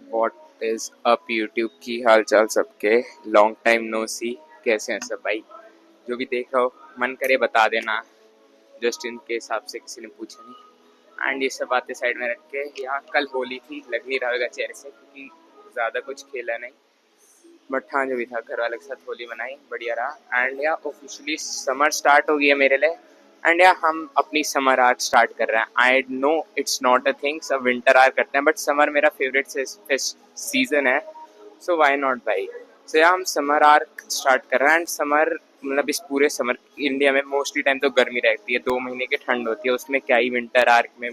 What is up YouTube की हाल चाल सबके। लॉन्ग टाइम नो सी। कैसे हैं सब भाई? जो भी देख रहा हो मन करे बता देना, जस्ट इन केस आपसे किसी ने पूछा नहीं। एंड ये सब बातें साइड में रख के, यहाँ कल होली थी, लग नहीं रहा होगा चेहरे से क्योंकि ज़्यादा कुछ खेला नहीं, बट हाँ जो भी था घर वाले के साथ होली मनाई, बढ़िया रहा। एंड या ऑफिशियली समर स्टार्ट हो गई है मेरे लिए। एंड या हम अपनी समर आर्क स्टार्ट कर रहे हैं। I know it's not a thing, सब विंटर आर्क करते हैं, बट समर मेरा फेवरेट सीजन है, सो व्हाई नॉट भाई। सो या हम समर आर्क स्टार्ट कर रहे हैं। एंड समर मतलब इस पूरे समर इंडिया में मोस्टली टाइम तो गर्मी रहती है, 2 महीने की ठंड होती है, उसमें क्या ही विंटर आर्क में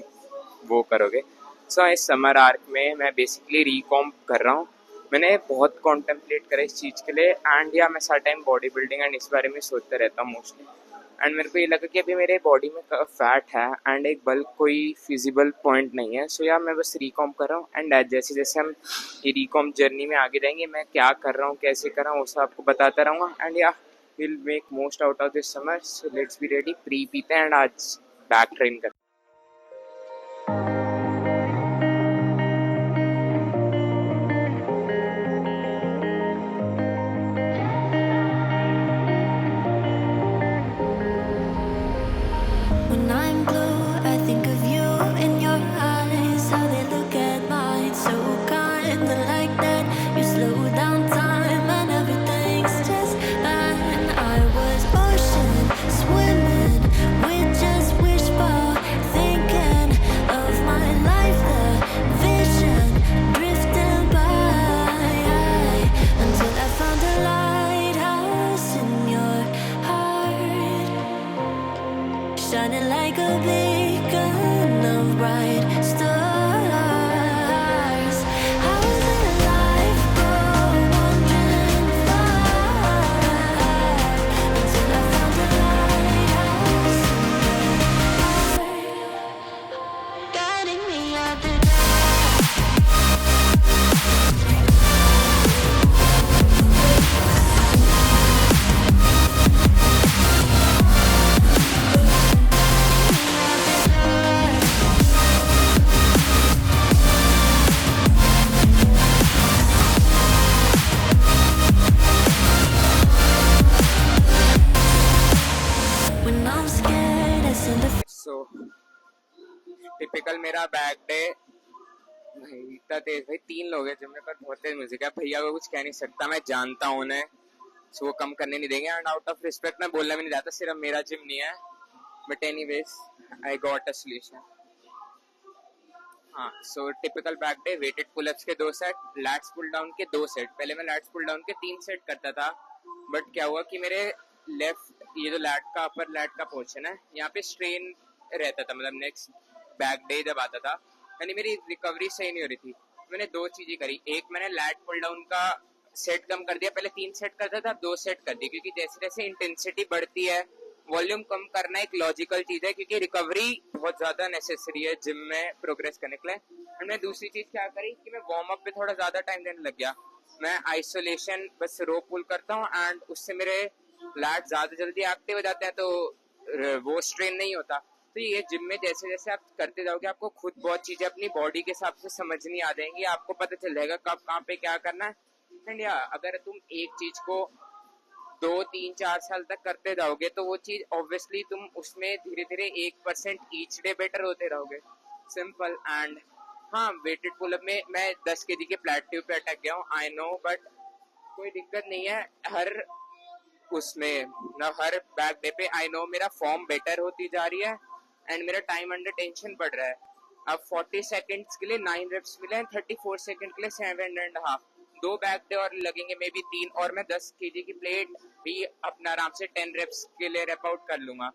वो करोगे। सो इस समर आर्क में मैं बेसिकली रिकॉम्प कर रहा हूँ। मैंने बहुत कॉन्टेम्पलेट करा इस चीज़ के लिए। एंड या मैं सारा टाइम बॉडी बिल्डिंग एंड इस बारे में सोचता रहता हूँ मोस्टली। एंड मेरे को ये लगा कि अभी मेरे बॉडी में फैट है एंड एक बल्क कोई फिजिबल पॉइंट नहीं है। सो या मैं बस रिकॉम्प कर रहा हूँ। एंड जैसे जैसे हम ये रिकॉम्प जर्नी में आगे जाएंगे, मैं क्या कर रहा हूँ कैसे कर रहा हूँ वो सब आपको बताता रहूँगा। एंड या will make most out of this summer. So let's be ready, pre पीते हैं एंड आज बैक ट्रेन करते हैं। When I'm blue, I think of you in your eyes, how they look at mine, so kinda like that. You slow down time and everything's just fine. I was ocean swimming with just wishful thinking of my life, the vision drifting by, until I found a lighthouse in your heart, shining like a beacon of bright stars. I was in a life wandering far, until I found a lighthouse in your heart, guiding me out the when I'm scared, I send a so typical मेरा back day. भाई इतना तेज, भाई 3 लोग हैं gym में, पर बहुत तेज music है। भैया को कुछ कह नहीं सकता, मैं जानता हूँ उन्हें, सो वो कम करने नहीं देंगे। एंड आउट ऑफ रिस्पेक्ट मैं बोलना भी नहीं चाहता, सिर्फ मेरा जिम नहीं है, but anyways I got a solution. हाँ, so typical back day, weighted pullups के 2 सेट, लैट्स पुल डाउन के 2 सेट। पहले मैं लैट्स पुल डाउन के 3 सेट करता था, बट क्या हुआ कि मेरे लेफ्ट ये जो लैट का अपर लैट का पोर्शन है यहाँ पे स्ट्रेन रहता था, मतलब नेक्स्ट बैक डे जब आता था, यानी मेरी रिकवरी सही नहीं हो रही थी। मैंने 2 चीजें करी। एक, मैंने लैट पुल डाउन का सेट कम कर दिया, पहले 3 सेट करता था 2 सेट कर दिया, क्योंकि जैसे जैसे इंटेंसिटी बढ़ती है वॉल्यूम कम करना एक लॉजिकल चीज है, क्योंकि रिकवरी बहुत ज्यादा नेसेसरी है जिम में प्रोग्रेस करने के लिए। एंड मैं दूसरी चीज क्या करी कि मैं वार्म अप पे थोड़ा ज्यादा टाइम देने लग गया। मैं आइसोलेशन बस रो पुल करता हूँ एंड उससे मेरे लैट ज्यादा जल्दी एक्टिव हो जाते हैं, तो वो स्ट्रेन नहीं होता। तो ये जिम में जैसे जैसे आप करते जाओगे आपको खुद बहुत चीजें अपनी बॉडी के हिसाब से समझनी आ जाएंगी, आपको पता चल जाएगा कब कहाँ पे क्या करना है। एंड या अगर तुम एक चीज को 2 3 4 साल तक करते जाओगे तो वो चीज ऑब्वियसली तुम उसमें धीरे धीरे 1% ईच डे बेटर होते रहोगे, सिंपल। एंड हाँ, वेटेड पुलअप में मैं 10 kg के प्लेट्यू पे अटक गया हूँ, आई नो, बट कोई दिक्कत नहीं है। हर उसमें ना हर बैक डे पे आई नो मेरा फॉर्म बेटर होती जा रही है एंड मेरा टाइम अंडर टेंशन बढ़ रहा है। अब 40 सेकंड्स के लिए 9 रेप्स मिले हैं, 34 सेकंड के लिए 7.5। 2 बैक डे और लगेंगे, मे बी 3, और मैं 10 kg की प्लेट भी अपना आराम से 10 रेप्स के लिए रेप आउट कर लूंगा।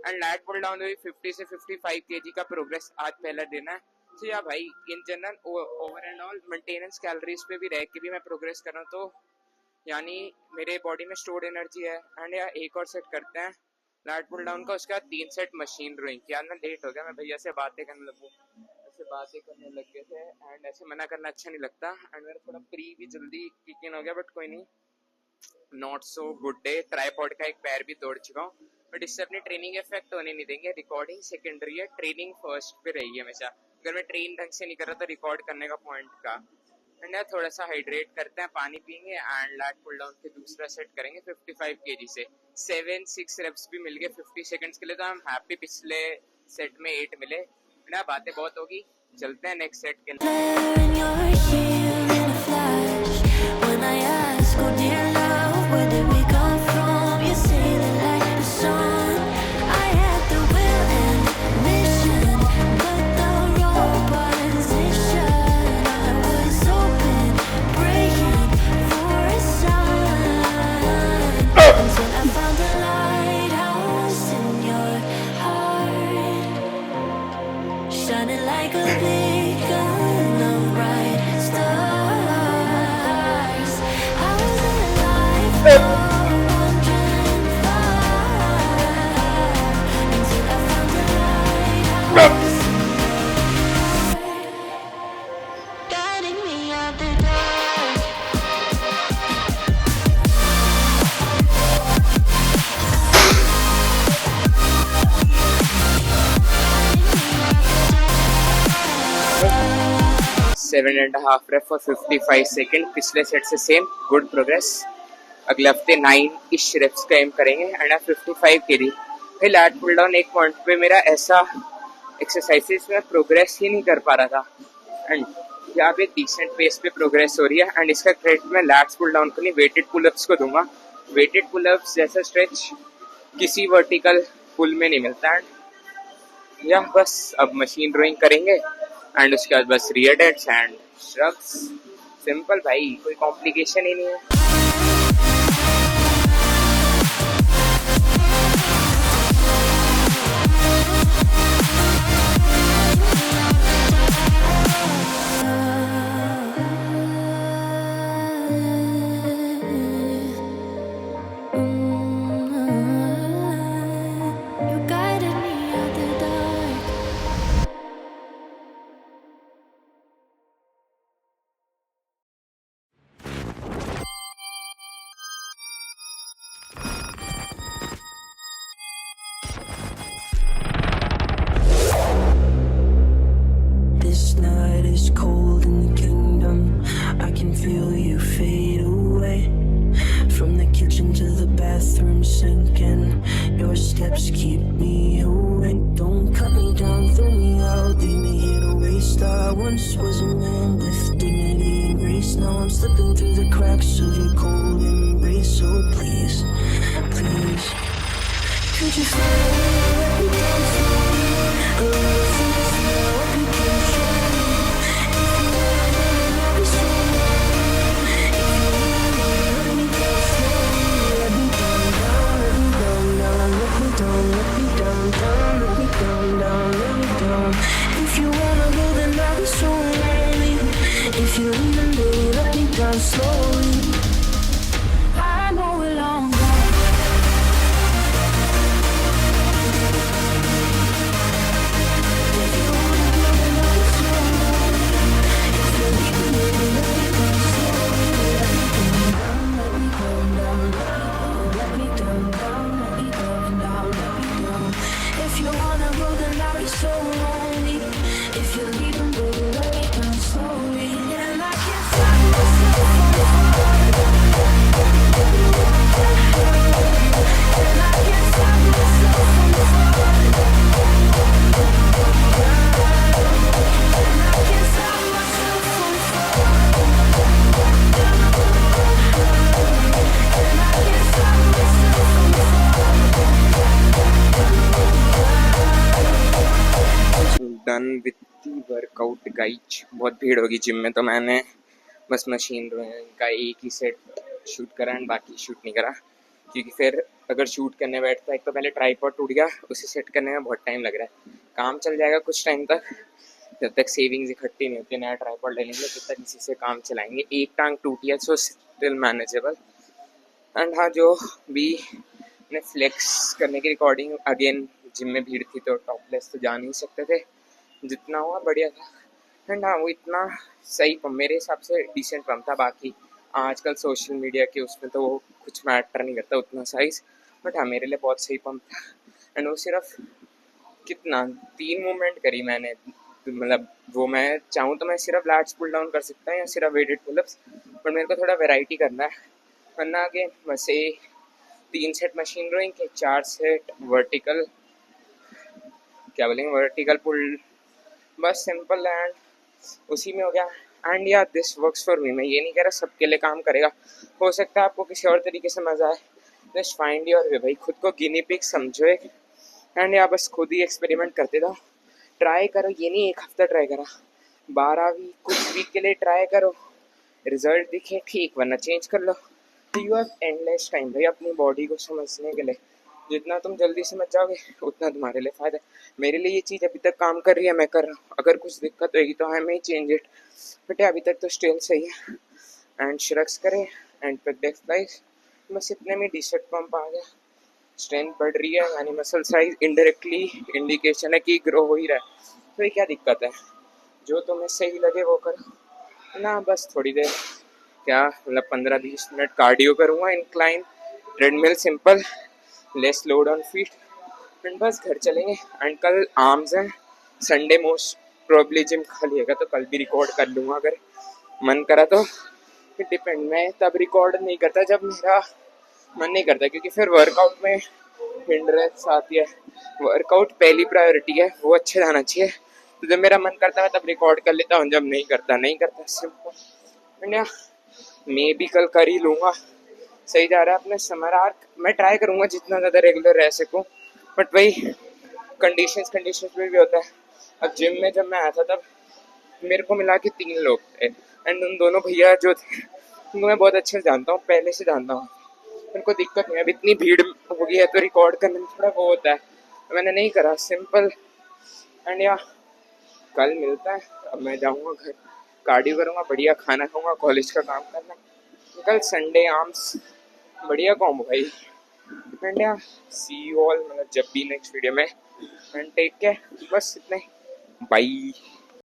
एंड लैट पुल डाउन भी 50 से 55 kg का प्रोग्रेस आज पहला दिन है। तो या भाई in general over and all maintenance calories पे भी रह के भी मैं प्रोग्रेस कर रहा हूँ, तो यानी मेरे बॉडी में स्टोर्ड एनर्जी है। एंड या एक और सेट करते हैं लैट पुल डाउन का, उसके बाद 3 सेट मशीन रोइंग। यार मैं लेट हो गया, मैं भैया से बातें करने लगूँ, ऐसे बातें करने लग गए थे एंड ऐसे मना करना अच्छा नहीं लगता। एंड मेरा थोड़ा प्री भी जल्दी किक इन हो गया, बट कोई नहीं, not so good day. Tripod का एक पैर भी तोड़ चुका हूँ, बट इससे अपनी ट्रेनिंग इफेक्ट होने नहीं देंगे। रिकॉर्डिंग सेकेंडरी है, ट्रेनिंग फर्स्ट पे रहेगी हमेशा। अगर मैं ट्रेन ढंग से नहीं कर रहा तो रिकॉर्ड करने का पॉइंट का। एंड थोड़ा सा हाइड्रेट करते हैं, पानी पियेंगे एंड लैट पुल डाउन के दूसरा सेट करेंगे 55 kg से। 7-6 रेप्स भी मिल गए 50 सेकंड्स के लिए, तो आई एम हैप्पी। पिछले सेट में 8 मिले ना, बातें बहुत होगी, चलते हैं नेक्स्ट सेट के। Shining like a beacon of bright stars. I was alive for 105 until I found the lighthouse, guiding me out the dark. Seven and half rape for 55 second, पिछले सेट से सेम, गुड प्रोग्रेस। अगले हफ्ते 9 इश wraps का M करेंगे and 55 kg। फिर lat pull down एक point पे मेरा ऐसा एक्सरसाइजेस में प्रोग्रेस ही नहीं कर पा रहा था, एंड यहाँ पे डिसेंट पेस पे प्रोग्रेस हो रही है। एंड इसका क्रेडिट मैं लैट्स पुल डाउन को नहीं, वेटेड पुलअप्स को दूंगा। वेटेड पुलअप्स जैसा स्ट्रेच किसी वर्टिकल पुल में नहीं मिलता। एंड या बस अब मशीन रोइंग करेंगे एंड उसके बाद बस रियर डेड्स एंड श्रग्स, सिंपल भाई, कोई कॉम्प्लिकेशन ही नहीं है। You guided me out the dark. This night is cold in the kingdom. I can feel you fade away. From the kitchen to the bathroom sinking. Your steps keep me awake. Don't cut me down, throw me out, leave me here to waste. I once was a man with dignity and grace. Now I'm slipping through the cracks of your cold embrace. So please, please, could you let me down slowly? A little faster now, if you can show me. If you wanna, I'll be so lonely. If you wanna, let me down slowly. Let me down, down, let me down, down, let me down, let me down, down, let me down, down, let me down. If you wanna go, then I'll be so lonely. If you're leaving, baby, let me down slowly. I know we're long gone. If you wanna go, then I'll be so lonely. If you're leaving, baby, let me down slowly. And I can't stop myself from falling. And I can't stop myself from falling. And I can't stop myself from falling. And I can't stop myself from done with the workout guys. बहुत भीड़ होगी gym में, तो मैंने बस machine rowing का एक ही set shoot करा एंड बाकी शूट नहीं करा, क्योंकि फिर अगर शूट करने बैठता, एक तो पहले ट्राइपॉड टूट गया, उसे सेट करने में बहुत टाइम लग रहा है। काम चल जाएगा कुछ टाइम तक, जब तक सेविंग्स इकट्ठी नहीं होती, नया ट्राइपॉड ले लेंगे, तब तक इसी से काम चलाएंगे। एक टांग टूटी है, सो स्टिल मैनेजेबल। एंड हाँ, जो भी ने फ्लेक्स करने की रिकॉर्डिंग, अगेन जिम में भीड़ थी तो टॉपलेस तो जा नहीं सकते थे, जितना हुआ बढ़िया था। एंड हाँ, वो इतना सही मेरे हिसाब से डिसेंट पम्प था। बाकी आजकल सोशल मीडिया के उसमें तो वो कुछ मैटर नहीं करता उतना साइज़, बट हाँ मेरे लिए बहुत सही पम्प था। एंड वो सिर्फ कितना 3 मूवमेंट करी मैंने, मतलब वो मैं चाहूँ तो मैं सिर्फ लैट्स पुल डाउन कर सकता हूँ या सिर्फ वेटेड पुलअप्स, पर मेरे को थोड़ा वैरायटी करना है। वरना आगे बस 3 सेट मशीन रोइंग के 4 सेट वर्टिकल, क्या बोलेंगे, वर्टिकल पुल, बस सिंपल एंड उसी में हो गया। एंड या दिस वर्क्स फॉर मी। मैं ये नहीं कह रहा सबके लिए काम करेगा, हो सकता है आपको किसी और तरीके से मजा आए। जस्ट फाइंड योर वे भाई, खुद को गिनी पिग समझो एक, एंड या बस खुद ही एक्सपेरिमेंट करते जाओ, ट्राई करो। ये नहीं एक हफ्ता ट्राई करा, 12 वीक, कुछ वीक के लिए ट्राई करो, रिजल्ट दिखे ठीक, वरना चेंज कर लो। यू हैव एंडलेस टाइम भाई अपनी बॉडी को समझने के लिए। जितना तुम जल्दी समझ जाओगे उतना तुम्हारे लिए फ़ायदा है। मेरे लिए ये चीज़ अभी तक काम कर रही है, मैं कर रहा हूँ। अगर कुछ दिक्कत होगी तो आई मे चेंज इट, बट अभी तक तो स्टिल सही है। एंड श्रक्स करें एंड पिक एक्सरसाइज, बस इतने में डी-सेट पंप आ गया। स्ट्रेंथ बढ़ रही है यानी मसल साइज इनडायरेक्टली इंडिकेशन है कि ग्रो हो ही रहा है। तो ये क्या दिक्कत है, जो तुम्हें सही लगे वो करो ना। बस थोड़ी देर क्या मतलब 15-20 मिनट कार्डियो करूँगा, incline treadmill simple, less load on feet, and बस घर चलेंगे। एंड कल आर्म्स हैं, संडे मोस्ट प्रोबेबली जिम खाली होगा तो कल भी रिकॉर्ड कर लूँगा अगर मन करा तो। फिर डिपेंड, मैं तब रिकॉर्ड नहीं करता जब मेरा मन नहीं करता, क्योंकि फिर वर्कआउट में हिंड्रेंस आती है। वर्कआउट पहली प्रायोरिटी है, वो अच्छे जाना चाहिए। तो जब मेरा मन करता है तब रिकॉर्ड कर लेता हूँ, जब नहीं करता नहीं करता, सिंपल। इंडिया मैं भी कल कर ही लूँगा, सही जा रहा है अपने समर आर्क। मैं ट्राई करूँगा जितना ज़्यादा रेगुलर रह सकूँ, बट वही कंडीशंस में भी होता है। अब जिम में जब मैं आया था तब मेरे को मिला के 3 लोग थे, एंड उन दोनों भैया जो थे उनको मैं बहुत अच्छे से जानता हूँ, पहले से जानता हूँ, उनको दिक्कत नहीं। अब इतनी भीड़ हो गई है तो रिकॉर्ड करने में थोड़ा वो होता है, तो मैंने नहीं करा, सिंपल। एंड या कल मिलता है, अब मैं जाऊँगा घर, कार्डियो करूँगा, बढ़िया खाना खाऊँगा, कॉलेज का काम करना। कल संडे आर्म्स, बढ़िया कॉम्बो भाई। एंड या सी यू ऑल, मतलब जब भी नेक्स्ट वीडियो में, एंड टेक केयर, बस इतने, बाय।